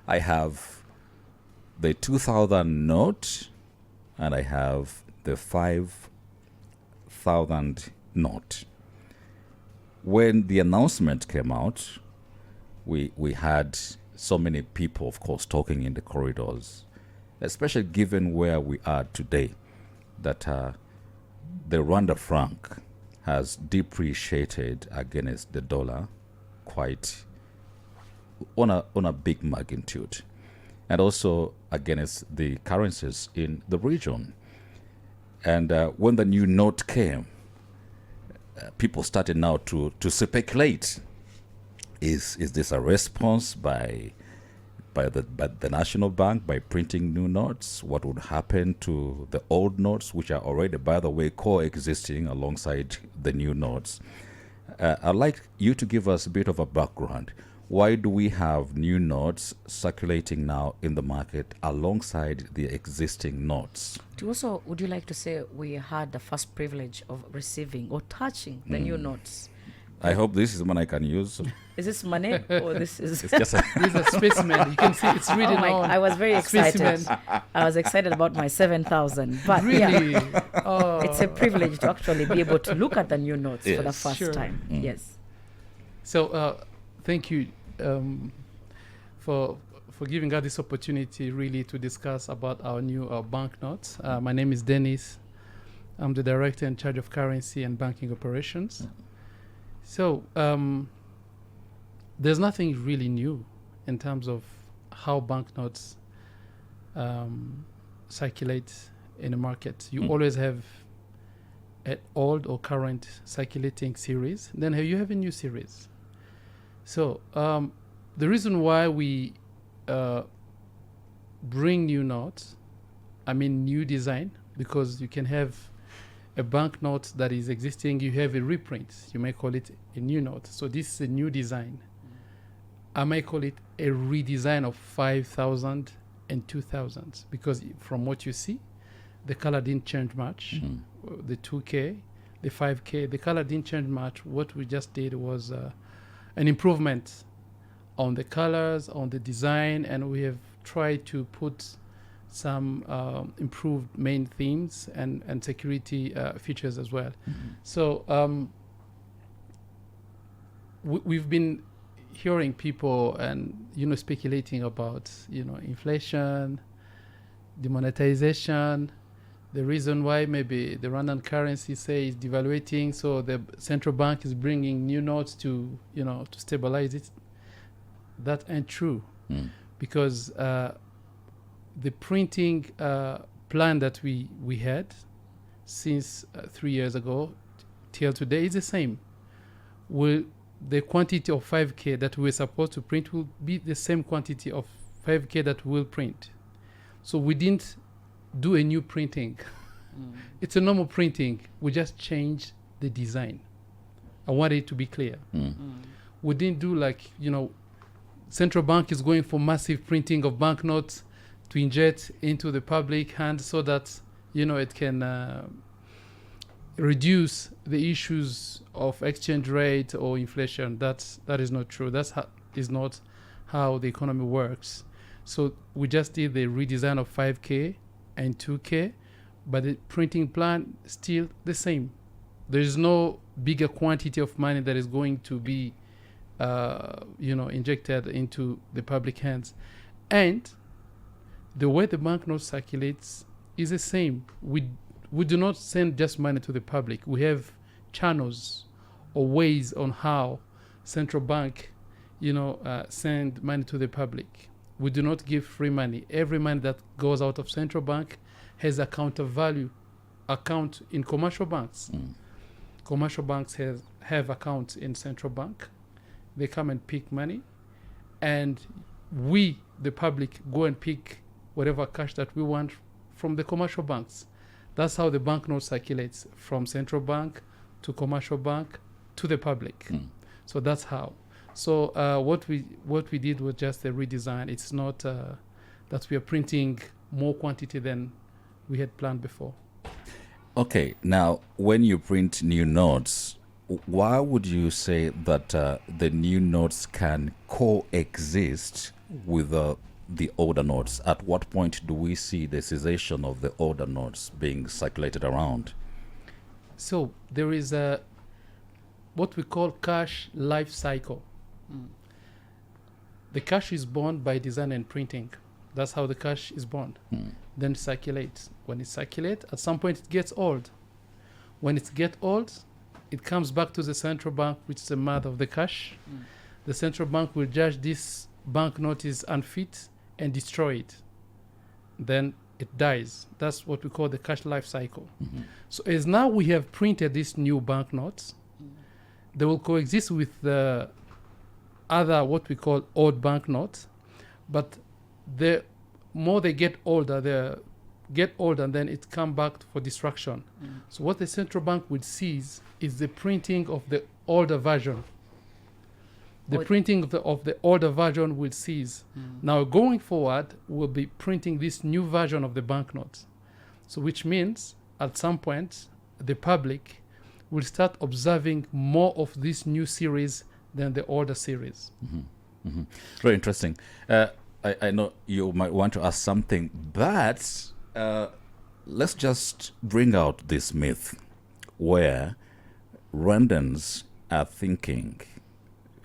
I have the 2000 note and I have the 5000 note. When the announcement came out, we had so many people, of course, talking in the corridors, especially given where we are today, that the Rwanda franc has depreciated against the dollar quite on a big magnitude, and also against the currencies in the region. And when the new note came, people started now to speculate: is this a response by the National Bank by printing new notes? What would happen to the old notes, which are already, by the way, coexisting alongside the new notes? I'd like you to give us a bit of a background. Why do we have new notes circulating now in the market alongside the existing notes? Also, would you like to say we had the first privilege of receiving or touching the new notes? I hope this is money I can use. Is this money or this is? It's just This is a specimen. You can see it's written on. I was very excited. Specimen. I was excited about my 7,000. But yeah, Really? Oh. it's a privilege to actually be able to look at the new notes for the Yes. first Sure. time. Yes. So, thank you for giving us this opportunity really to discuss about our new banknotes. My name is Dennis. I'm the director in charge of currency and banking operations. So, there's nothing really new in terms of how banknotes circulate in the market. You always have an old or current circulating series, then you have a new series. So the reason why we bring new notes, I mean new design, because you can have a banknote that is existing, you have a reprint, you may call it a new note. So this is a new design. I may call it a redesign of 5,000 and 2,000 because from what you see, the color didn't change much. The 2K, the 5K, the color didn't change much. What we just did was an improvement on the colors, on the design, and we have tried to put some improved main themes and security features as well. So we've been hearing people and speculating about inflation, demonetization, the reason why maybe the Rwandan currency say is devaluating, so the central bank is bringing new notes to to stabilize it. That ain't true, because the printing plan that we had since 3 years ago till today is the same. The quantity of 5K that we're supposed to print will be the same quantity of 5K that we'll print. So we didn't do a new printing. It's a normal printing. We just changed the design. I want it to be clear. We didn't do central bank is going for massive printing of banknotes to inject into the public hand so that it can reduce the issues of exchange rate or inflation. That is not true. Is not how the economy works. So we just did the redesign of 5K and 2K, but the printing plan still the same. There is no bigger quantity of money that is going to be injected into the public hands. And the way the banknote circulates is the same. We do not send just money to the public. We have channels or ways on how central bank, send money to the public. We do not give free money. Every money that goes out of central bank has a counter value account in commercial banks. Commercial banks have accounts in central bank. They come and pick money, and we, the public, go and pick whatever cash that we want from the commercial banks. That's how the banknote circulates from central bank to commercial bank to the public. So that's how. So what we did was just a redesign. It's not that we are printing more quantity than we had planned before. Okay, now when you print new notes, why would you say that the new notes can coexist with the the older notes? At what point do we see the cessation of the older notes being circulated around? So there is a what we call cash life cycle. The cash is born by design and printing. That's how the cash is born. Then it circulates. When it circulates, at some point it gets old. When it gets old, it comes back to the central bank, which is the mother of the cash. The central bank will judge this banknote is unfit and destroy it. Then it dies. That's what we call the cash life cycle. So as now we have printed these new banknotes, they will coexist with the other what we call old banknotes, but the more they get older, and then it come back for destruction. So what the central bank would seize is the printing of the older version. The printing of the older version will cease. Now going forward, we'll be printing this new version of the banknotes. So which means at some point, the public will start observing more of this new series than the older series. Very interesting. I know you might want to ask something, but let's just bring out this myth where Rwandans are thinking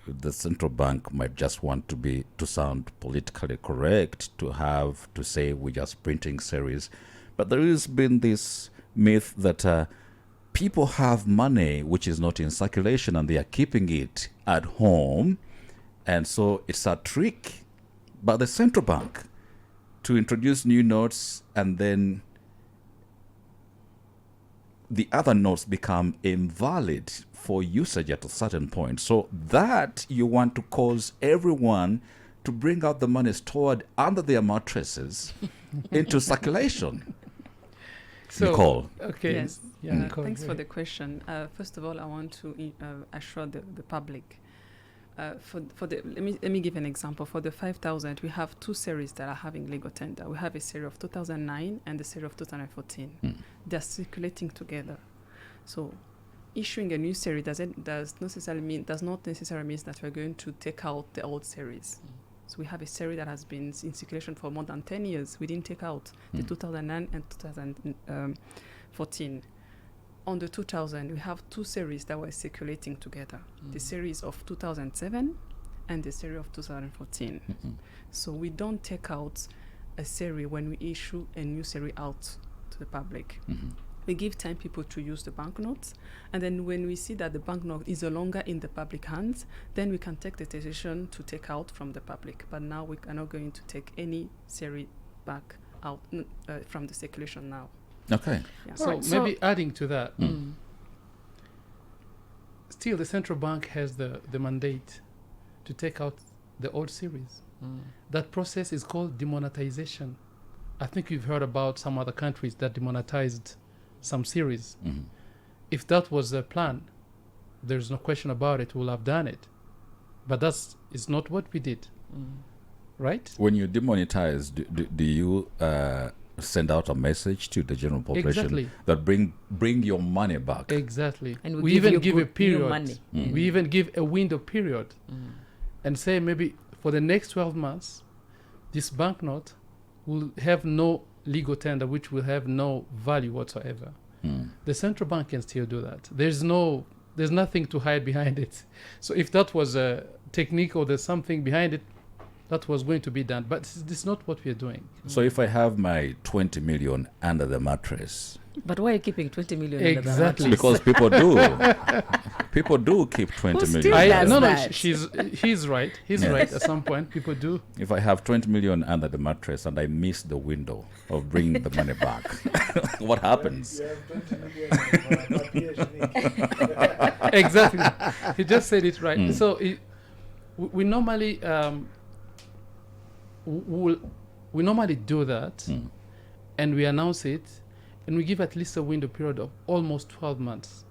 the central bank might just want to sound politically correct, to say we're just printing series. But there has been this myth that people have money which is not in circulation and they are keeping it at home. And so it's a trick by the central bank to introduce new notes, and then the other notes become invalid for usage at a certain point. So that you want to cause everyone to bring out the money stored under their mattresses into circulation. So, Nicole. Okay. Yes. Yeah, Nicole, Thanks go for ahead. the question. First of all, I want to assure the public. Let me give an example. For the 5,000, we have two series that are having legal tender. We have a series of 2009 and the series of 2014. They're circulating together. So issuing a new series does not necessarily mean that we're going to take out the old series. So we have a series that has been in circulation for more than 10 years. We didn't take out the 2009 and 2014. On the 2000, we have two series that were circulating together. The series of 2007 and the series of 2014. So we don't take out a series when we issue a new series out to the public. We give time people to use the banknotes, and then when we see that the banknote is no longer in the public hands, then we can take the decision to take out from the public. But now we are not going to take any series back out from the circulation now. Okay. Yeah. So Alright, maybe adding to that, still the central bank has the mandate to take out the old series. That process is called demonetization. I think you've heard about some other countries that demonetized some series. If that was the plan, there's no question about it, we'll have done it. But is not what we did. Right? When you demonetize, do you send out a message to the general population Exactly. that bring your money back? Exactly. And we even you give a good new period. money. We even give a window period and say maybe for the next 12 months, this banknote will have no legal tender, which will have no value whatsoever. The central bank can still do that. There's nothing to hide behind it. So if that was a technique or there's something behind it, that was going to be done. But this is not what we are doing. So if I have my 20 million under the mattress, But why are you keeping 20 million under the Exactly. mattress? because people do. People do keep 20 Who million. still does No, that? he's right. He's right. At some point, people do. If I have 20 million under the mattress and I miss the window of bringing the money back, what happens? You have 20 million of PhD. Exactly. He just said it right. So we normally we normally do that, and we announce it, and we give at least a window period of almost 12 months,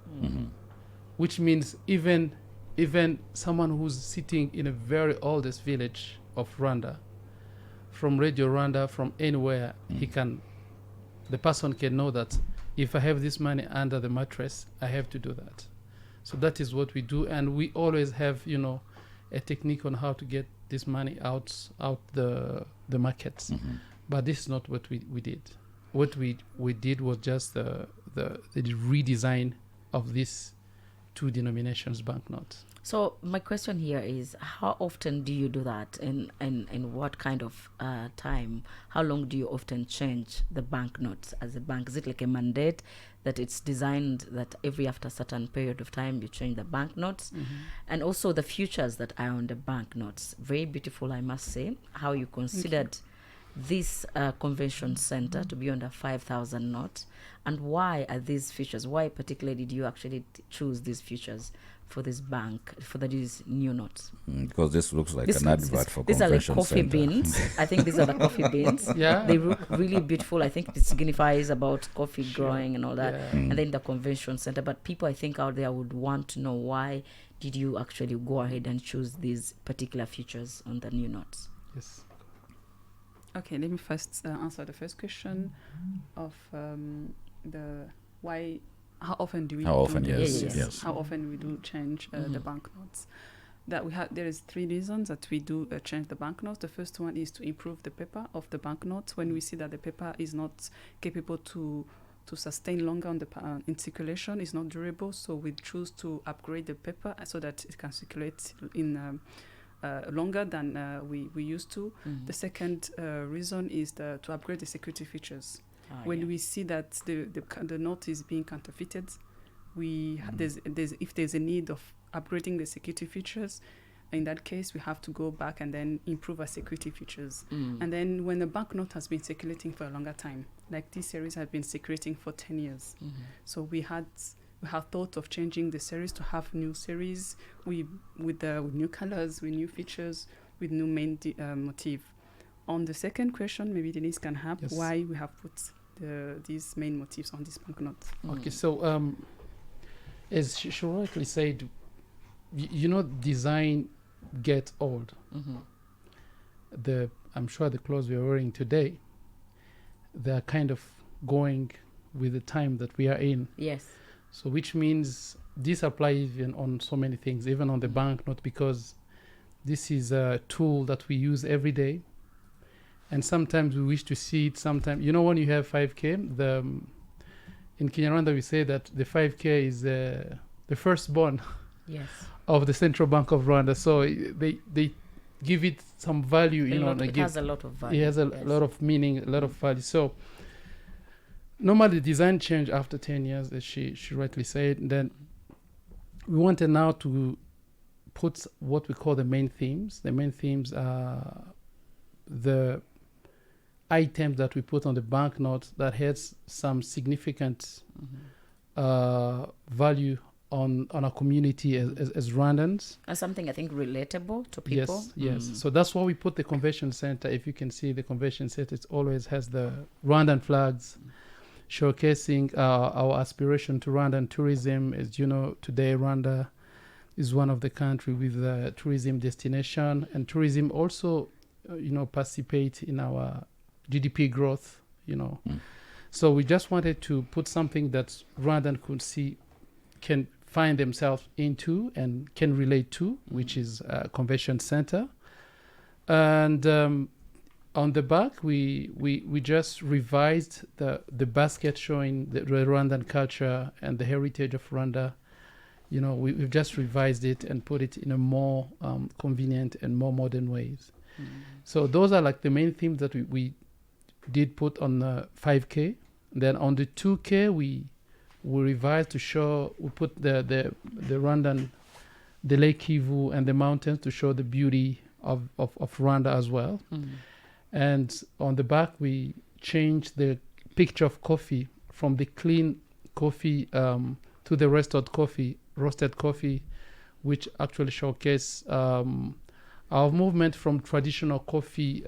which means even someone who's sitting in a very oldest village of Rwanda, from Radio Rwanda, from anywhere, the person can know that if I have this money under the mattress, I have to do that. So that is what we do, and we always have, a technique on how to get this money out the markets. But this is not what we did. What we did was just the redesign of these two denominations banknotes. So my question here is, how often do you do that, and what kind of time? How long do you often change the banknotes as a bank? Is it like a mandate that it's designed that every after a certain period of time you change the banknotes? And also the features that are on the banknotes, very beautiful, I must say. How you considered this convention center to be under 5,000 notes, and why are these features? Why particularly did you actually choose these features for this bank, for these new notes? Because this looks like an advert for these are like convention coffee center. beans. I think these are the coffee beans. Yeah. They look really beautiful. I think it signifies about coffee growing and all that. Yeah. And then the convention center. But people, I think, out there would want to know, why did you actually go ahead and choose these particular features on the new notes? Yes. Okay, let me first answer the first question of the why. How often do we? How often? do Yes, Yes. yes. How often we do change the banknotes? That we have. There is 3 reasons that we do change the banknotes. The first one is to improve the paper of the banknotes. When we see that the paper is not capable to sustain longer on the in circulation, is not durable, so we choose to upgrade the paper so that it can circulate in longer than we used to. The second reason is to upgrade the security features. When we see that the note is being counterfeited, if there's a need of upgrading the security features, in that case we have to go back and then improve our security features. And then when the banknote has been circulating for a longer time, like this series has been circulating for 10 years, so we have thought of changing the series to have new series with new colors, with new features, with new main motif. On the second question, maybe Denise can help. Yes. Why we have put these main motifs on this banknote. Okay, so as she rightly said, design gets old. I'm sure the clothes we are wearing today, they are kind of going with the time that we are in. Yes. So which means this applies even on so many things, even on the banknote, because this is a tool that we use every day. And sometimes we wish to see it. Sometimes, when you have 5K, in Kinyarwanda we say that the 5K is the firstborn Yes. of the Central Bank of Rwanda. So they give it some value, It has a lot of value. it has a lot of meaning, a lot of value. So normally design change after 10 years, as she rightly said. And then we wanted now to put what we call the main themes. The main themes are the items that we put on the banknote that has some significant value on our community as Rwandans. And something I think relatable to people. Yes. So that's why we put the convention center. If you can see the convention center, it always has the Rwandan flags, showcasing our aspiration to Rwandan tourism. As you know, today Rwanda is one of the country with a tourism destination, and tourism also, participate in our GDP growth. So we just wanted to put something that Rwandan could see, can find themselves into and can relate to, which is a convention center. And on the back, we just revised the basket showing the Rwandan culture and the heritage of Rwanda. We've just revised it and put it in a more convenient and more modern ways. So those are like the main themes that we did put on the 5K. Then on the 2K, we revised to show, we put the Rwandan, the Lake Kivu and the mountains to show the beauty of Rwanda as well. And on the back, we changed the picture of coffee from the clean coffee to the roasted coffee, which actually showcase our movement from traditional coffee,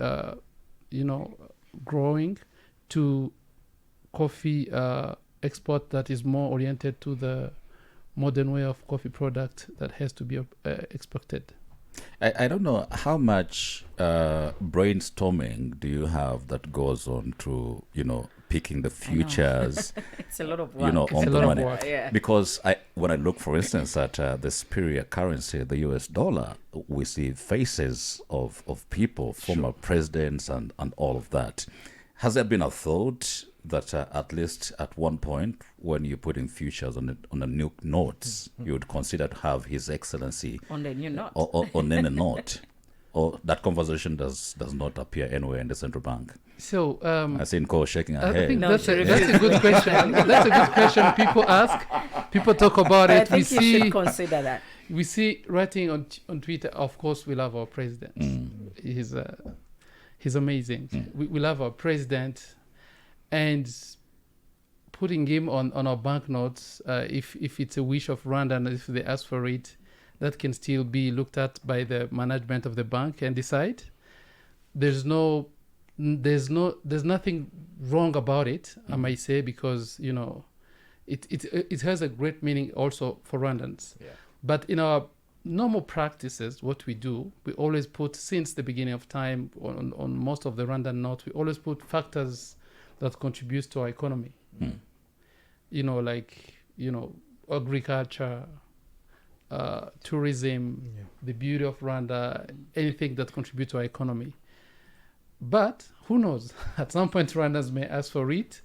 growing to coffee export that is more oriented to the modern way of coffee product that has to be exported. I don't know how much brainstorming do you have that goes on to picking the futures, It's a lot of work. you know, It's on a the lot of money. work. Yeah. Because when I look, for instance, at the superior currency, the US dollar, we see faces of people, former presidents, and all of that. Has there been a thought that at least at one point, when you're putting futures on the new notes, you would consider to have His Excellency On the new note. on any note? Or that conversation does not appear anywhere in the central bank? So I see Nicole shaking her I head. think No, that's she a good question. That's a good question. People ask, people talk about I it. We think you should see, consider that. we see writing on Twitter. Of course, we love our president. He's amazing. We love our president, and putting him on our banknotes, if it's a wish of Rwandan, if they ask for it, that can still be looked at by the management of the bank and decide. There's nothing wrong about it, I might say, because it has a great meaning also for Rwandans. Yeah. But in our normal practices, what we do, we always put, since the beginning of time, on most of the Rwandan notes, we always put factors that contribute to our economy. Like agriculture, tourism, the beauty of Rwanda, anything that contributes to our economy. But who knows? At some point, Rwandans may ask for it,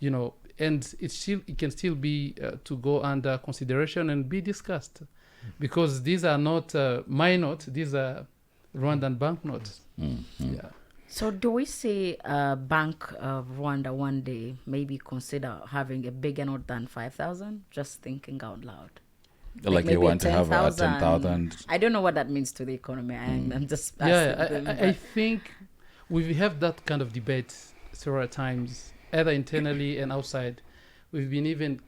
and it can still be to go under consideration and be discussed, because these are not my notes; these are Rwandan banknotes. Yeah. So do we see Bank of Rwanda one day maybe consider having a bigger note than 5,000? Just thinking out loud. Like you maybe want to have a 10,000. 10,000. I don't know what that means to the economy. I'm just Yeah, asking. I think we have that kind of debate several times, either internally and outside. We've been even,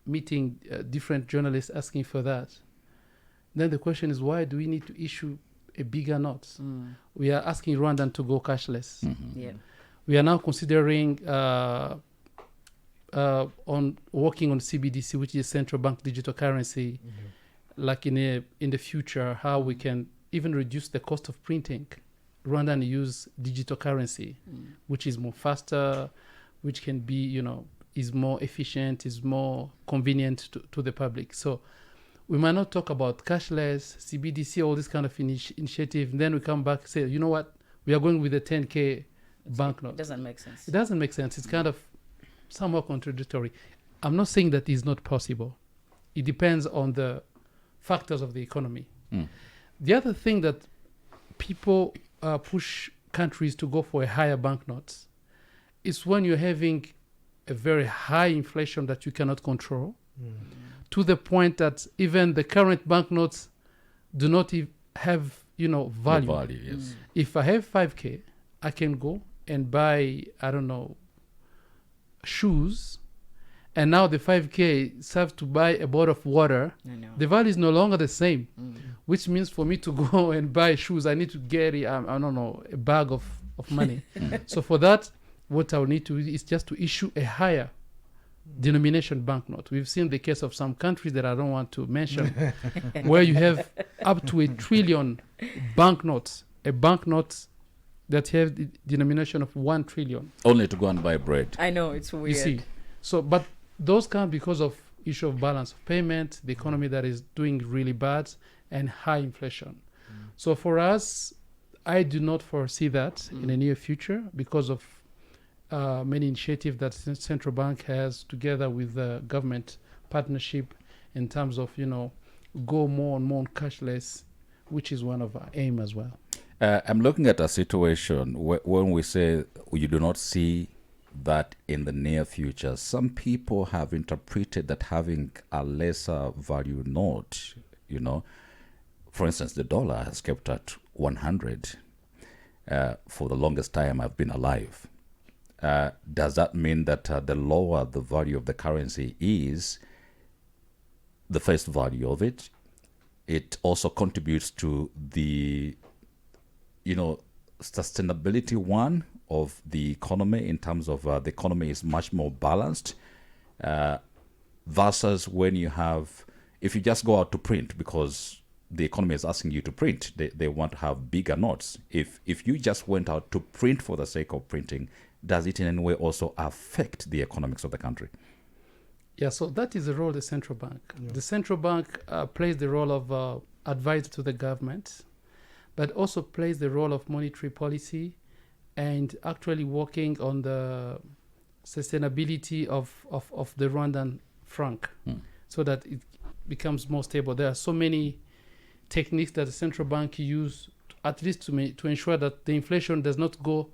meeting different journalists asking for that. Then the question is, why do we need to issue a bigger note? We are asking Rwandan to go cashless. Yeah. We are now considering on working on CBDC, which is central bank digital currency, like in the future, how we can even reduce the cost of printing. Rwandan use digital currency, which is more faster, which can be, is more efficient, is more convenient to the public. So we might not talk about cashless, CBDC, all this kind of initiative. And then we come back and say, you know what, we are going with a 10K banknote. It doesn't make sense. It doesn't make sense. It's kind of somewhat contradictory. I'm not saying that it's not possible. It depends on the factors of the economy. The other thing that people push countries to go for a higher banknotes is when you're having a very high inflation that you cannot control, to the point that even the current banknotes do not have, value. The value, yes. If I have 5K, I can go and buy, shoes, and now the 5K serves to buy a bottle of water. I know. The value is no longer the same, which means for me to go and buy shoes, I need to get a bag of money. So for that, what I'll need to do is just to issue a higher denomination banknote. We've seen the case of some countries that I don't want to mention, where you have up to 1 trillion banknotes, a banknote that have the denomination of 1 trillion. Only to go and buy bread. I know, it's weird. You see, so but those come because of issue of balance of payment, the economy that is doing really bad, and high inflation. So for us, I do not foresee that in the near future because of many initiatives that central bank has together with the government partnership in terms of go more and more cashless, which is one of our aim as well. I'm looking at a situation when we say you do not see that in the near future. Some people have interpreted that having a lesser value note, for instance, the dollar has kept at 100 for the longest time I've been alive. Does that mean that the lower the value of the currency is, the face value of it, it also contributes to the sustainability of the economy, in terms of the economy is much more balanced versus when if you just go out to print because the economy is asking you to print, they want to have bigger notes. If you just went out to print for the sake of printing, does it in any way also affect the economics of the country? Yeah, so that is the role of the central bank. Yeah. The central bank plays the role of advisor to the government, but also plays the role of monetary policy and actually working on the sustainability of the Rwandan franc so that it becomes more stable. There are so many techniques that the central bank use, at least to ensure that the inflation does not go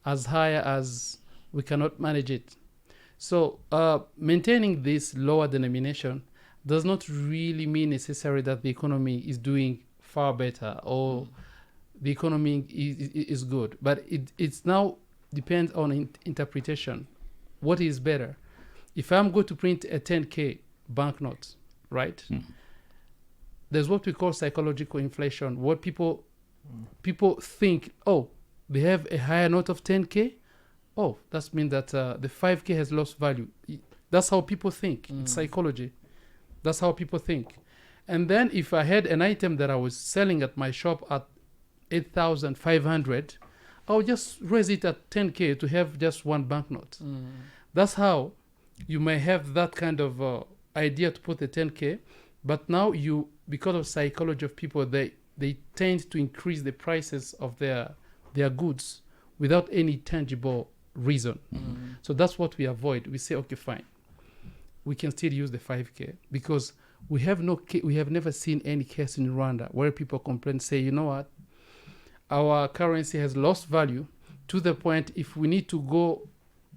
as high as we cannot manage it. So maintaining this lower denomination does not really mean necessarily that the economy is doing far better or the economy is good. But it's now depends on interpretation. What is better? If I'm going to print a 10K banknote, right? There's what we call psychological inflation. What people think, oh, they have a higher note of 10K. Oh, that means that the 5K has lost value. That's how people think. It's psychology. That's how people think. And then if I had an item that I was selling at my shop at 8,500, I'll just raise it at 10K to have just one banknote. That's how you may have that kind of idea to put the 10K, but now because of psychology of people, they tend to increase the prices of their goods without any tangible reason. So that's what we avoid. We say, okay, fine, we can still use the 5K because we have never seen any case in Rwanda where people complain, say, you know what, our currency has lost value to the point if we need to go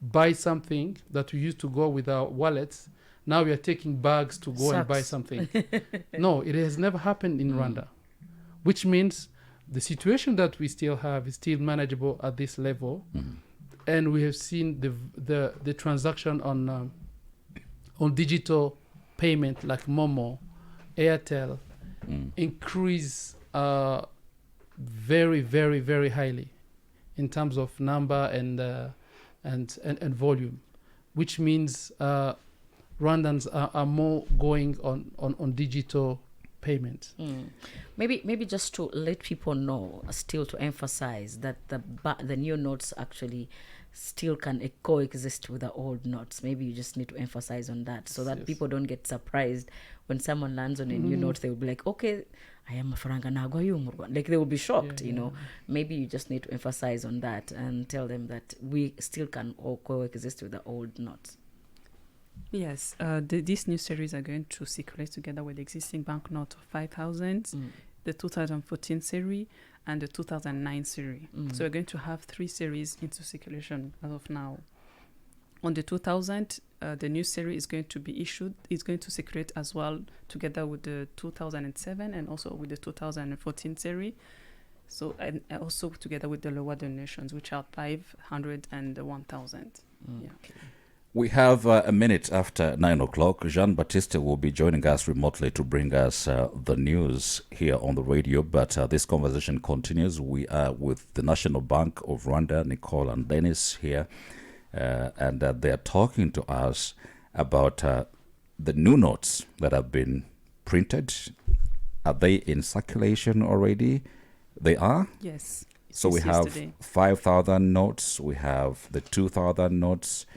buy something that we used to go with our wallets, now we are taking bags to go and buy something. No, it has never happened in Rwanda, which means the situation that we still have is still manageable at this level. And we have seen the transaction on digital payment like Momo, Airtel, increase very, very, very highly in terms of number and volume, which means Rwandans are more going on digital payment. Maybe just to let people know, still to emphasize that the new notes actually still can coexist with the old notes. Maybe you just need to emphasize on that so that people don't get surprised when someone lands on a new note. They will be like, okay, I am a faranga nagwa yumurwa. Like they will be shocked, you know. Maybe you just need to emphasize on that and tell them that we still can all coexist with the old notes. Yes, these new series are going to circulate together with the existing banknote of 5,000, the 2014 series, and the 2009 series. So we're going to have 3 series into circulation as of now. On the 2000, the new series is going to be issued. It's going to circulate as well together with the 2007 and also with the 2014 series. So and also together with the lower donations, which are 500 and 1,000. Yeah. We have a minute after 9 o'clock. Jean-Baptiste will be joining us remotely to bring us the news here on the radio. But this conversation continues. We are with the National Bank of Rwanda, Nicole and Dennis here. And they're talking to us about the new notes that have been printed. Are they in circulation already? They are? Yes. So we have 5,000 notes. We have the 2,000 notes.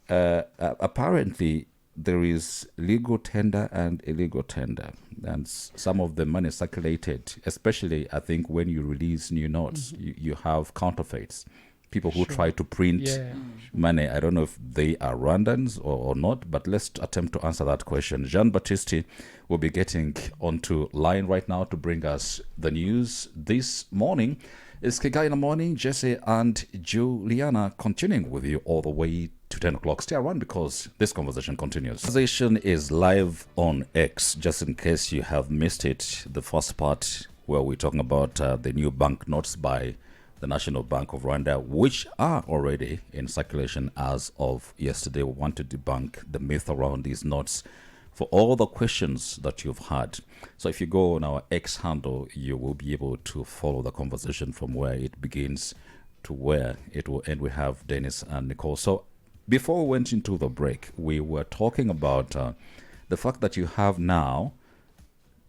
Apparently, there is legal tender and illegal tender. And some of the money circulated, especially, I think, when you release new notes, you have counterfeits. People who try to print money. I don't know if they are Rwandans or not, but let's attempt to answer that question. Jean-Baptiste will be getting onto line right now to bring us the news this morning. It's Kigai in the morning. Jesse and Juliana continuing with you all the way to 10 o'clock. Stay around because this conversation continues. Conversation is live on X, just in case you have missed it. The first part where we're talking about the new banknotes by the National Bank of Rwanda, which are already in circulation as of yesterday. We want to debunk the myth around these notes for all the questions that you've had. So if you go on our X handle, you will be able to follow the conversation from where it begins to where it will end. We have Dennis and Nicole. So before we went into the break, we were talking about the fact that you have now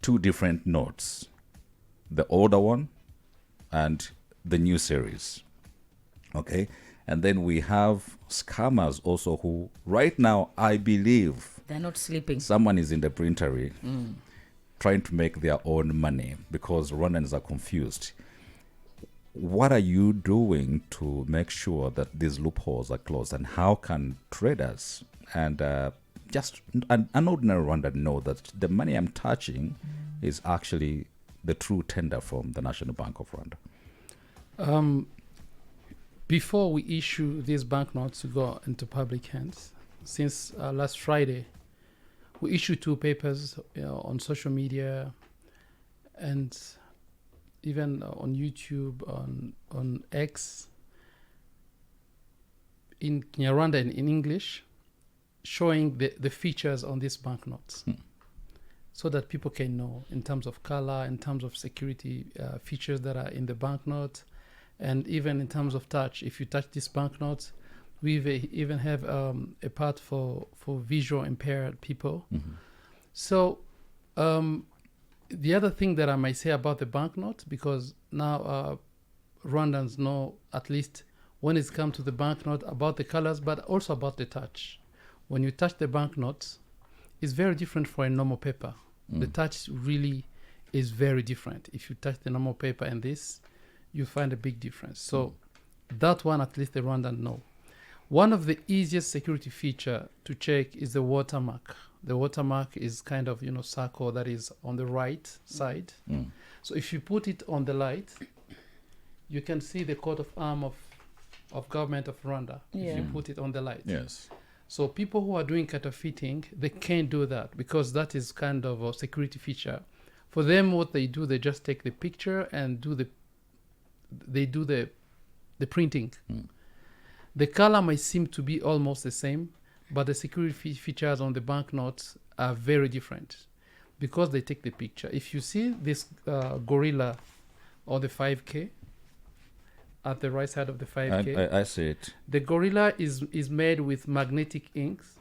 2 different notes, the older one and the new series. Okay. And then we have scammers also who, right now, I believe They're not sleeping. someone is in the printery trying to make their own money because Rwandans are confused. What are you doing to make sure that these loopholes are closed, and how can traders and just an ordinary Rwandan know that the money I'm touching is actually the true tender from the National Bank of Rwanda? Before we issue these banknotes to go into public hands, since last Friday, we issued 2 papers on social media and even on YouTube, on X, in Kinyarwanda and in English, showing the features on these banknotes so that people can know in terms of color, in terms of security features that are in the banknote, and even in terms of touch. If you touch these banknotes, we even have a part for visual impaired people. So the other thing that I might say about the banknote, because now Rwandans know, at least when it's come to the banknote, about the colors, but also about the touch. When you touch the banknotes, it's very different from a normal paper. The touch really is very different. If you touch the normal paper and this, you find a big difference. So that one, at least the Rwandan know. One of the easiest security feature to check is the watermark. The watermark is kind of, circle that is on the right side. So if you put it on the light, you can see the coat of arms of government of Rwanda. If you put it on the light. Yes. So people who are doing counterfeiting, they can't do that because that is kind of a security feature. For them, what they do, they just take the picture and do the printing. The color might seem to be almost the same, but the security features on the banknotes are very different because they take the picture. If you see this gorilla on the 5K, at the right side of the 5K, I see it. the gorilla is made with magnetic inks.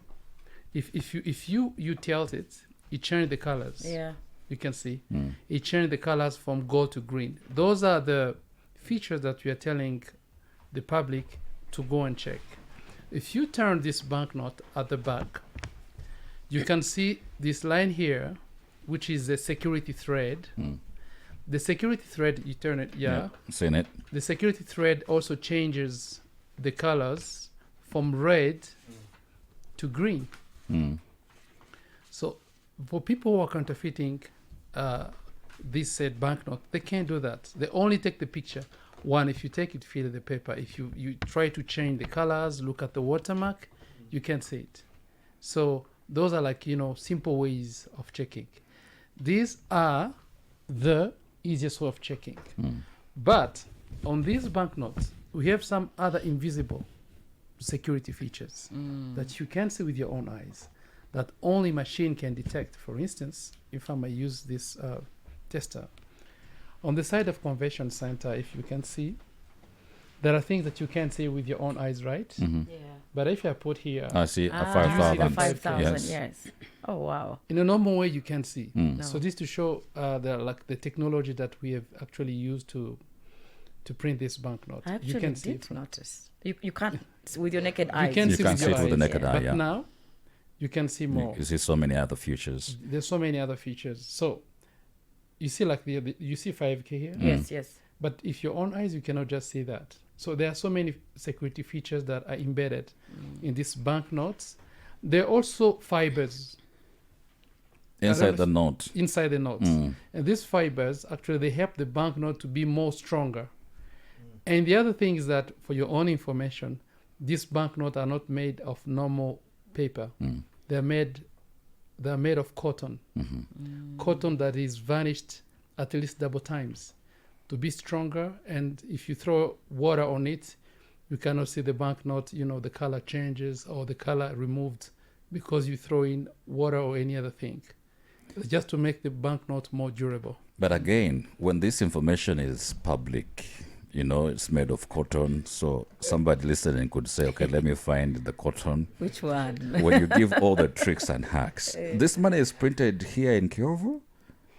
If you tilt it, it changes the colors. Yeah. You can see it changes the colors from gold to green. Those are the features that we are telling the public to go and check. If you turn this banknote at the back, you can see this line here, which is the security thread. The security thread, you turn it, Seen it. The security thread also changes the colors from red to green. So for people who are counterfeiting this said banknote, they can't do that. They only take the picture. One, if you take it, feel the paper. If you try to change the colors, look at the watermark, you can't see it. So those are like, simple ways of checking. These are the easiest way of checking. But on these banknotes, we have some other invisible security features that you can see with your own eyes that only machine can detect. For instance, if I may use this tester, on the side of convention center, if you can see, there are things that you can't see with your own eyes, right? Yeah. But if I put here, I see a Ah, 5,000. 5,000, yes. Oh, wow. in a normal way, you can see. No. So this to show the technology that we have actually used to print this banknote. I You actually can see did from, notice. You can't, with your naked you eyes. can You see can with see your it with the eyes, naked eye, but yeah. now you can see more. You see so many other features. There's so many other features. So you see like you see 5K here, Yes, yes. but if your own eyes, you cannot just see that. So there are so many security features that are embedded in these banknotes. There are also fibers Inside the note. inside the notes. And these fibers, actually, they help the banknote to be more stronger. And the other thing is that, for your own information, these banknotes are not made of normal paper. They're made of cotton. Cotton that is varnished at least double times to be stronger. And if you throw water on it, you cannot see the banknote, the color changes or the color removed because you throw in water or any other thing. Just to make the banknote more durable. But again, when this information is public, it's made of cotton. So somebody listening could say, okay, let me find the cotton. Which one? When you give all the tricks and hacks, this money is printed here in Kyovu?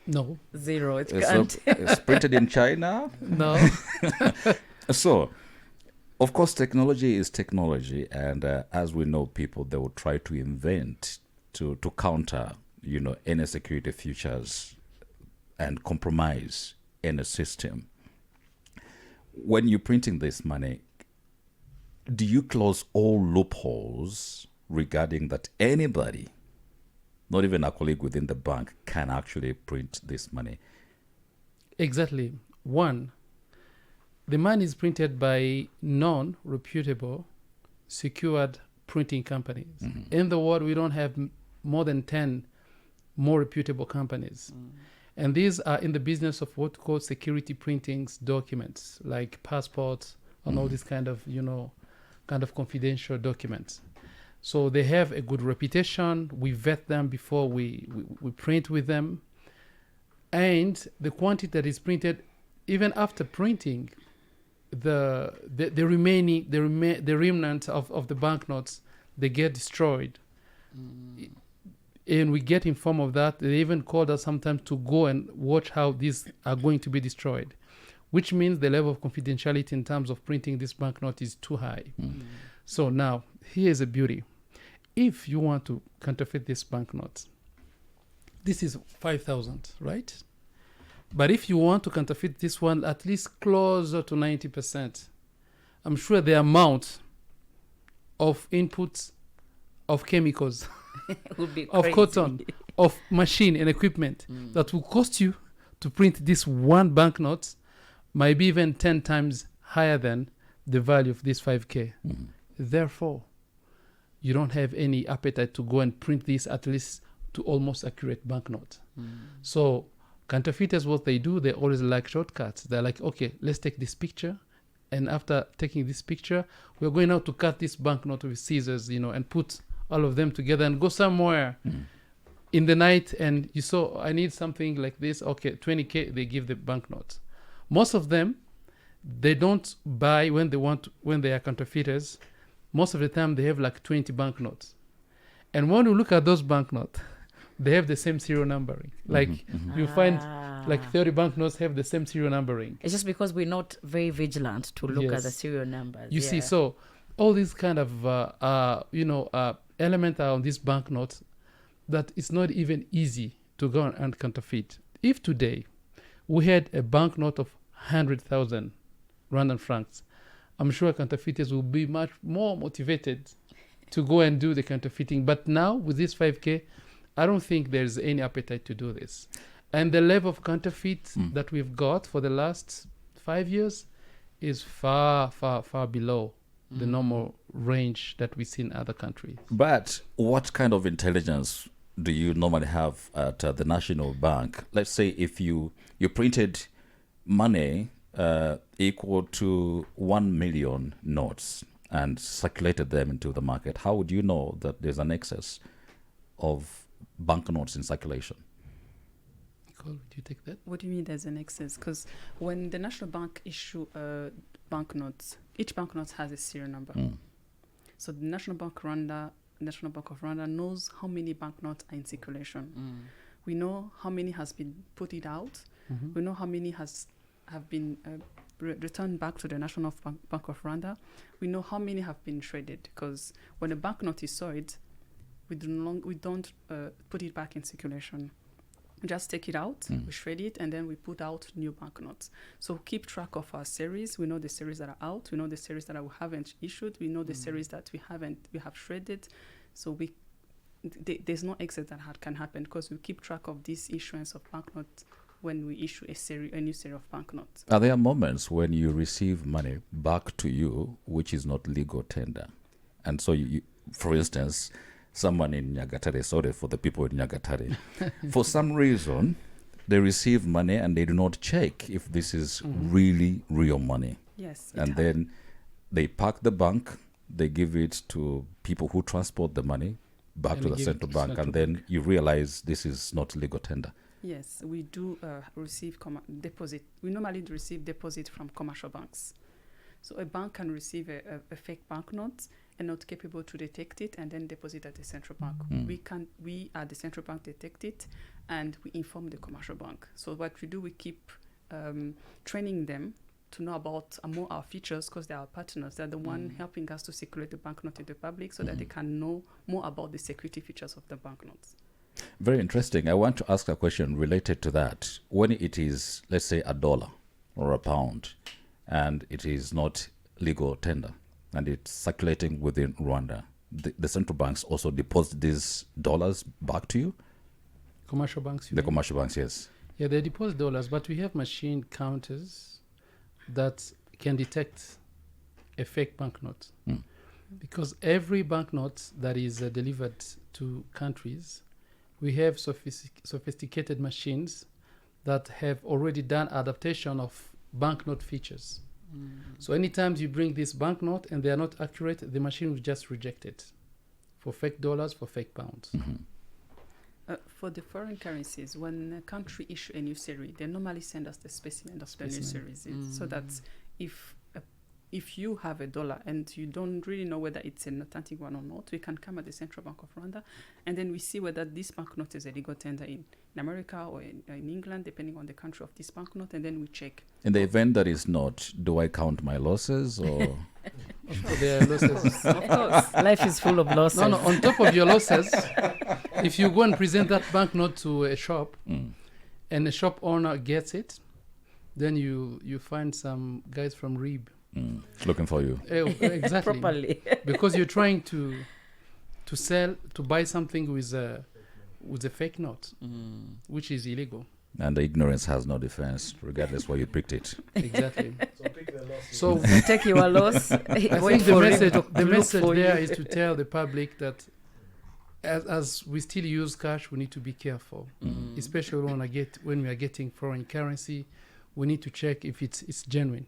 No, Zero. It So can't. it's printed in China? no. So Of course, technology is technology, and as we know, people they will try to invent to counter, any security features and compromise any system. When you're printing this money, do you close all loopholes regarding that anybody, not even a colleague within the bank, can actually print this money? Exactly. One, the money is printed by non-reputable, secured printing companies. In the world, we don't have more than 10 more reputable companies. And these are in the business of what called security printings documents, like passports and all these kind of confidential documents. So they have a good reputation. We vet them before we print with them. And the quantity that is printed, even after printing, the remnant of the banknotes, they get destroyed. And we get informed of that. They even called us sometimes to go and watch how these are going to be destroyed, which means the level of confidentiality in terms of printing this banknote is too high. So now, here's a beauty. If you want to counterfeit this banknote, this is 5,000, right? But if you want to counterfeit this one, at least closer to 90%, I'm sure the amount of inputs of chemicals, Would be of crazy. cotton, of machine and equipment that will cost you to print this one banknote might be even 10 times higher than the value of this 5K. Therefore, you don't have any appetite to go and print this at least to almost accurate banknote. So counterfeiters, what they do, they always like shortcuts. They're like, okay, let's take this picture. And after taking this picture, we're going out to cut this banknote with scissors, and put all of them together and go somewhere in the night. And you saw, I need something like this. Okay, 20K, they give the banknotes. Most of them, they don't buy when they are counterfeiters. Most of the time, they have like 20 banknotes. And when you look at those banknotes, they have the same serial numbering. Like you find like 30 banknotes have the same serial numbering. It's just because we're not very vigilant to look at Yes. the serial numbers. You see, so all these kind of elements are on these banknotes that it's not even easy to go and counterfeit. If today we had a banknote of 100,000 Rwandan francs, I'm sure counterfeiters will be much more motivated to go and do the counterfeiting. But now with this 5K, I don't think there's any appetite to do this. And the level of counterfeit that we've got for the last 5 years is far, far, far below the normal range that we see in other countries. But what kind of intelligence do you normally have at the National Bank? Let's say if you printed money equal to 1 million notes and circulated them into the market, how would you know that there's an excess of banknotes in circulation? Nicole, would you take that? What do you mean there's an excess? Because when the National Bank issue banknotes, each banknote has a serial number. So the National Bank of Rwanda knows how many banknotes are in circulation. We know how many has been put it out. We know how many have been returned back to the National Bank of Rwanda. We know how many have been shredded, because when a banknote is soiled, we don't put it back in circulation. We just take it out, we shred it, and then we put out new banknotes. So keep track of our series. We know the series that are out. We know the series that we haven't issued. We know the series that we have shredded. So there's no excess that can happen, because we keep track of this issuance of banknotes when we issue a new series of banknotes. Are there moments when you receive money back to you which is not legal tender? And so, you for instance, someone in Nyagatare, sorry for the people in Nyagatare, for some reason, they receive money and they do not check if this is really real money. Yes. And then they park the bank, they give it to people who transport the money back And to they the give it central to bank, central and then bank. you realize this is not legal tender. Yes, we do receive deposit. We normally receive deposit from commercial banks. So a bank can receive a fake banknote and not capable to detect it, and then deposit at the central bank. We at the central bank detect it, and we inform the commercial bank. So what we do, we keep training them to know about more our features because they are our partners. They're the one helping us to circulate the banknote in the public so that they can know more about the security features of the banknotes. Very interesting. I want to ask a question related to that. When it is, let's say, $1 or £1, and it is not legal tender, and it's circulating within Rwanda, the central banks also deposit these dollars back to you? Commercial banks. The commercial banks, yes. Yeah, they deposit dollars, but we have machine counters that can detect a fake banknote. Because every banknote that is delivered to countries, we have sophisticated machines that have already done adaptation of banknote features. So anytime you bring this banknote and they are not accurate, the machine will just reject it for fake dollars, for fake pounds. For the foreign currencies, when a country issue a new series, they normally send us the specimen of the new series, so that if you have $1 and you don't really know whether it's an authentic one or not, we can come at the Central Bank of Rwanda, and then we see whether this banknote is a legal tender in America or in England, depending on the country of this banknote, and then we check. In the event that is not, do I count my losses or? There are losses. Of course. Life is full of losses. No, on top of your losses, if you go and present that banknote to a shop and the shop owner gets it, then you find some guys from RIB Looking for you. exactly. Properly. Because you're trying to buy something with a fake note, which is illegal. And the ignorance has no defense, regardless where you picked it. Exactly. So pick the losses. So Take your loss. I think the message there is to tell the public that as we still use cash, we need to be careful, especially when we are getting foreign currency. We need to check if it's genuine.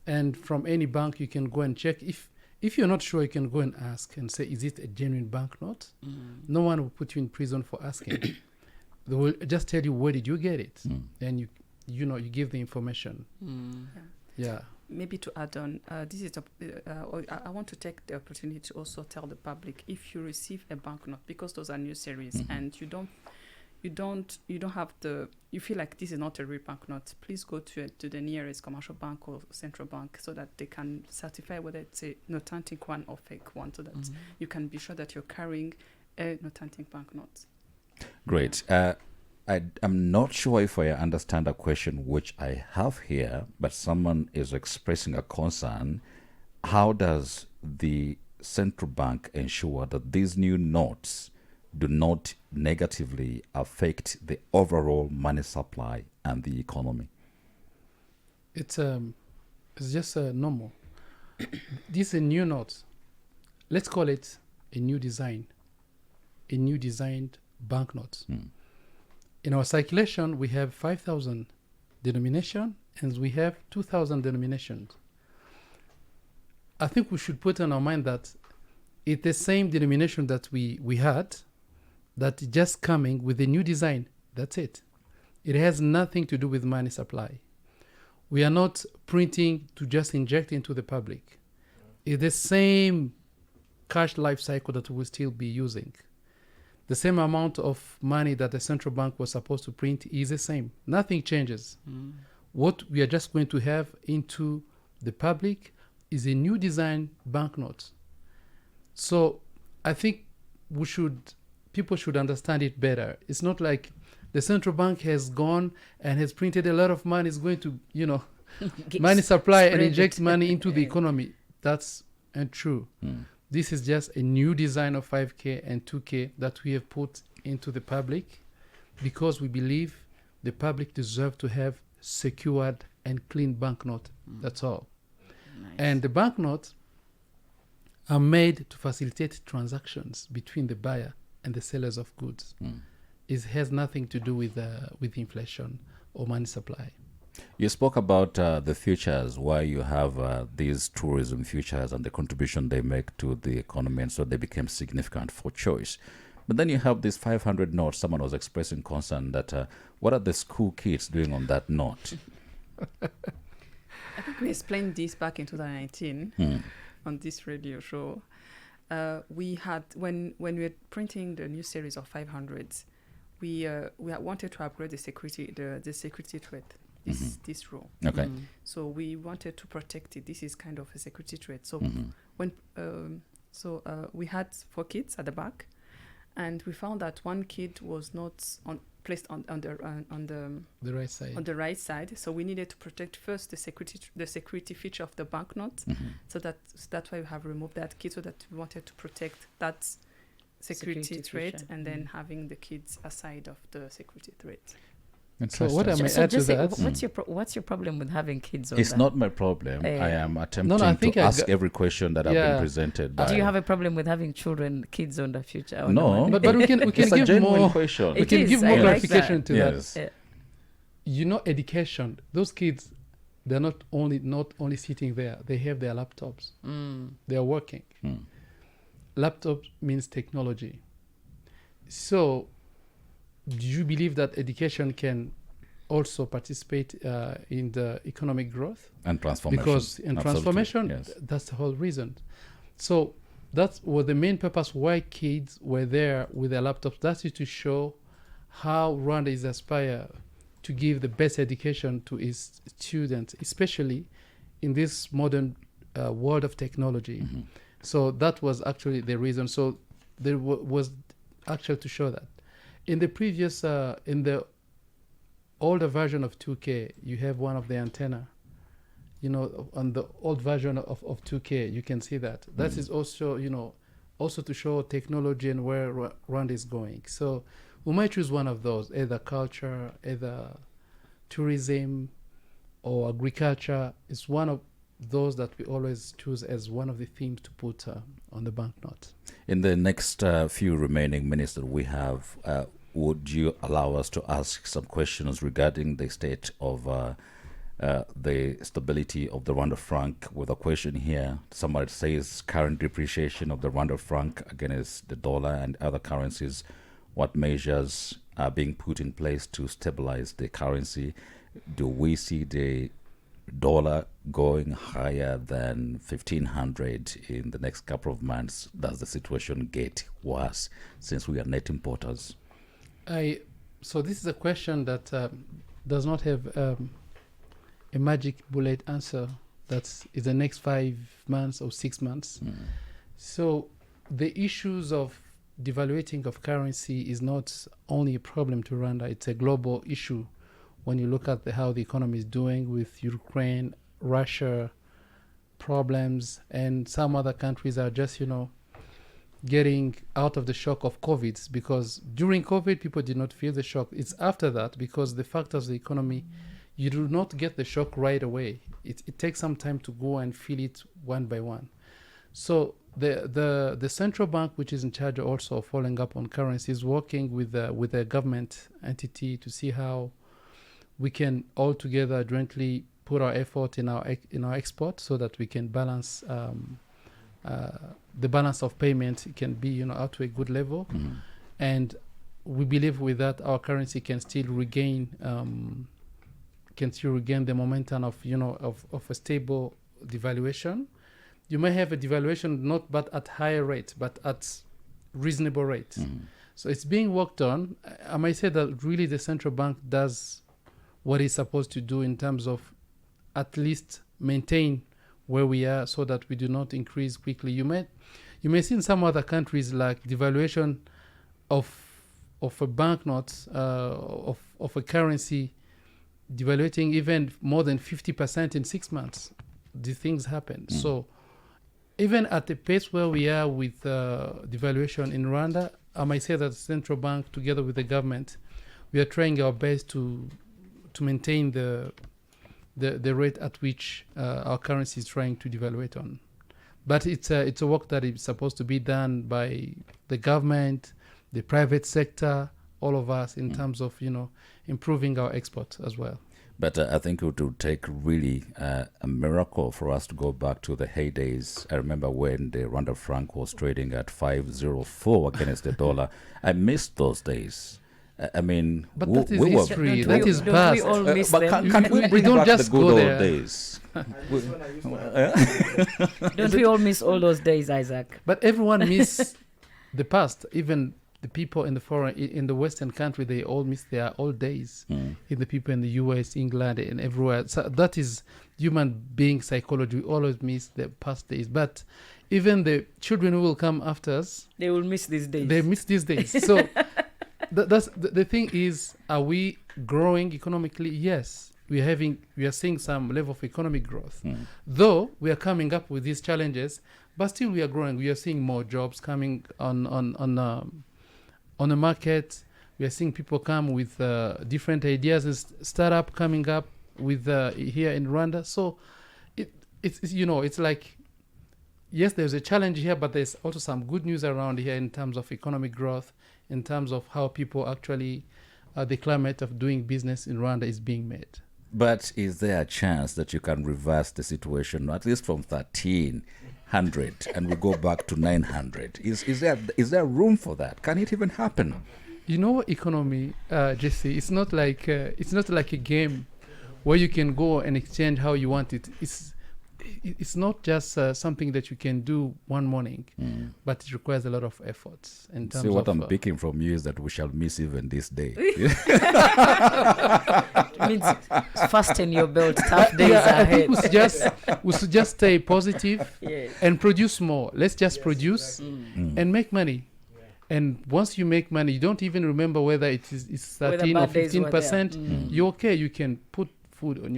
And from any bank, you can go and check. If you're not sure, you can go and ask and say, is it a genuine banknote? No one will put you in prison for asking. They will just tell you, where did you get it? And you give the information. Yeah. Maybe to add on, this is I want to take the opportunity to also tell the public, if you receive a banknote, because those are new series, and you don't have you feel like this is not a real banknote, please go to the nearest commercial bank or central bank so that they can certify whether it's an authentic one or fake one, so that you can be sure that you're carrying an authentic banknote. Great. I'm not sure if I understand a question which I have here, but someone is expressing a concern. How does the central bank ensure that these new notes do not negatively affect the overall money supply and the economy? It's just normal. This is a new note. Let's call it a new design, a new designed banknote. In our circulation, we have 5,000 denomination and we have 2,000 denominations. I think we should put in our mind that it's the same denomination that we had, that just coming with a new design. That's it. It has nothing to do with money supply. We are not printing to just inject into the public. It's the same cash life cycle that we'll still be using. The same amount of money that the central bank was supposed to print is the same. Nothing changes. What we are just going to have into the public is a new design banknote. So I think people should understand it better. It's not like the central bank has gone and has printed a lot of money, is going to, money supply and inject money into the economy. That's untrue. This is just a new design of 5K and 2K that we have put into the public because we believe the public deserve to have secured and clean banknote. That's all. Nice. And the banknotes are made to facilitate transactions between the buyer and the sellers of goods. It has nothing to do with inflation or money supply. You spoke about the futures, why you have these tourism futures and the contribution they make to the economy, and so they became significant for choice. But then you have this 500 note. Someone was expressing concern that what are the school kids doing on that note? I think we explained this back in 2019 on this radio show. We had, when we were printing the new series of 500s, we wanted to upgrade the security threat this role. Okay. So we wanted to protect it. This is kind of a security threat. So when we had 4 kids at the back, and we found that one kid was not placed on The right side. the right side. So we needed to protect first the security feature of the banknote. So that's why we have removed that kid, so that we wanted to protect that security threat, feature. and then having the kids aside of the security threat. So what I may So add to just say, that. what's your problem with having kids on It's that? not my problem. I am attempting I think to I ask got- every question that I've been Yeah. presented. Do by- you have a problem with having children, kids on the future? Or No. no? But we can It's a give genuine more. question. We It can is, give I more like clarification that. to Yes. that. Education. Those kids, they're not only sitting there. They have their laptops. They are working. Laptop means technology. So, do you believe that education can also participate in the economic growth? And transformation. Because in Absolutely, transformation, yes. that's the whole reason. So that's what the main purpose why kids were there with their laptops. That is to show how Rwanda is aspire to give the best education to its students, especially in this modern world of technology. So that was actually the reason. So there was actually to show that. In the previous, in the older version of 2K, you have one of the antenna. On the old version of 2K, you can see that. That is also, also to show technology and where Rwanda is going. So we might choose one of those, either culture, either tourism, or agriculture. It's one of those that we always choose as one of the themes to put on the banknote. In the next few remaining minutes that we have, would you allow us to ask some questions regarding the state of the stability of the Rwanda franc? With a question here, somebody says current depreciation of the Rwanda franc against the dollar and other currencies. What measures are being put in place to stabilize the currency? Do we see the dollar going higher than 1,500 in the next couple of months? Does the situation get worse since we are net importers? So this is a question that does not have a magic bullet answer. That is the next 5 months or 6 months. So the issues of devaluating of currency is not only a problem to Rwanda, it's a global issue. When you look at how the economy is doing with Ukraine, Russia problems, and some other countries are just, getting out of the shock of COVID, because during COVID, people did not feel the shock. It's after that, because the factors of the economy, you do not get the shock right away. It takes some time to go and feel it one by one. So the central bank, which is in charge also of following up on currency, is working with a government entity to see how we can all together jointly put our effort in our export, so that we can balance the balance of payment can be out to a good level, and we believe with that our currency can still regain the momentum of a stable devaluation. You may have a devaluation not but at higher rate, but at reasonable rate. So it's being worked on. I might say that really the central bank does what it's supposed to do in terms of at least maintain where we are, so that we do not increase quickly. You may see in some other countries like devaluation of a banknote, of a currency, devaluating even more than 50% in 6 months. These things happen. So even at the pace where we are with devaluation in Rwanda, I might say that the central bank, together with the government, we are trying our best to maintain the rate at which our currency is trying to devaluate on. But it's a work that is supposed to be done by the government, the private sector, all of us, in terms of improving our export as well. But I think it would take really a miracle for us to go back to the heydays. I remember when the Rwanda franc was trading at 504 against the dollar. I missed those days. I mean, But that is we were history. Don't That we- is don't past. we all miss but them? can we We bring don't back just the good go old there. days? Don't we all miss all those days, Isaac? But everyone miss the past. Even the people in the foreign, in the Western country, they all miss their old days. In the people in the US, England, and everywhere. So that is human being psychology. We always miss the past days. But even the children who will come after us, They will miss these days. they miss these days. So that's the thing is, are we growing economically? Yes, we are seeing some level of economic growth. Though we are coming up with these challenges, but still we are growing. We are seeing more jobs coming on the market. We are seeing people come with different ideas and startup coming up with here in Rwanda. So it's it's like, yes, there's a challenge here, but there's also some good news around here in terms of economic growth, in terms of how people actually, the climate of doing business in Rwanda is being made. But is there a chance that you can reverse the situation, at least from 1,300, and we go back to 900? Is there room for that? Can it even happen? Economy, Jesse, it's not like a game where you can go and exchange how you want it. It's not just something that you can do one morning, but it requires a lot of efforts. In terms See, what of, I'm picking from you is that we shall miss even this day. It means fasten your belt. Tough days I ahead. think we should just stay positive Yes. and produce more. Let's just produce and make money. And once you make money, you don't even remember whether it's 13 or bad days were there. 15%. You're okay. You can put food on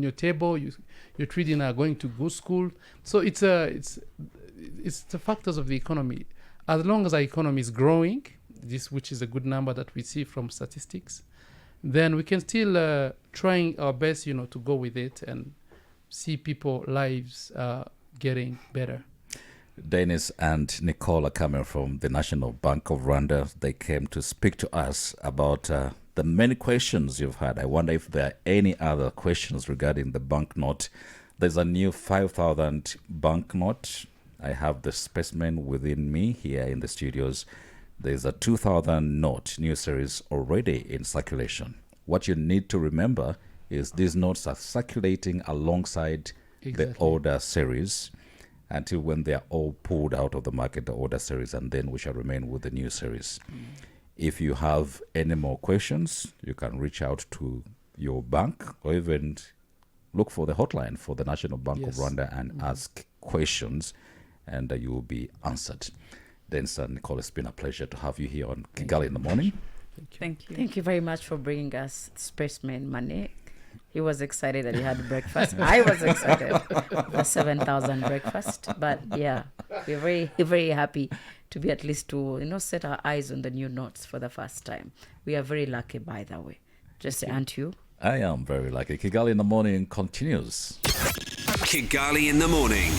your table. Your children are going to good school. So it's the factors of the economy. As long as our economy is growing, which is a good number that we see from statistics, then we can still trying our best, to go with it and see people lives getting better. Dennis and Nicole are coming from the National Bank of Rwanda. They came to speak to us about the many questions you've had. I wonder if there are any other questions regarding the banknote. There's a new 5,000 banknote. I have the specimen within me here in the studios. There's a 2,000 note, new series already in circulation. What you need to remember is these notes are circulating alongside the older series until when they are all pulled out of the market, the older series, and then we shall remain with the new series. If you have any more questions, you can reach out to your bank or even look for the hotline for the National Bank of Rwanda and ask questions, and you will be answered. Then, Sir Nicole, it's been a pleasure to have you here on Kigali in the Morning. Thank you. Thank you very much for bringing us Spaceman Money. He was excited that he had breakfast. I was excited for 7,000 breakfast. But yeah, we're very, very happy to be at least to, set our eyes on the new notes for the first time. We are very lucky, by the way. Jesse, aren't you? I am very lucky. Kigali in the Morning continues. Kigali in the Morning.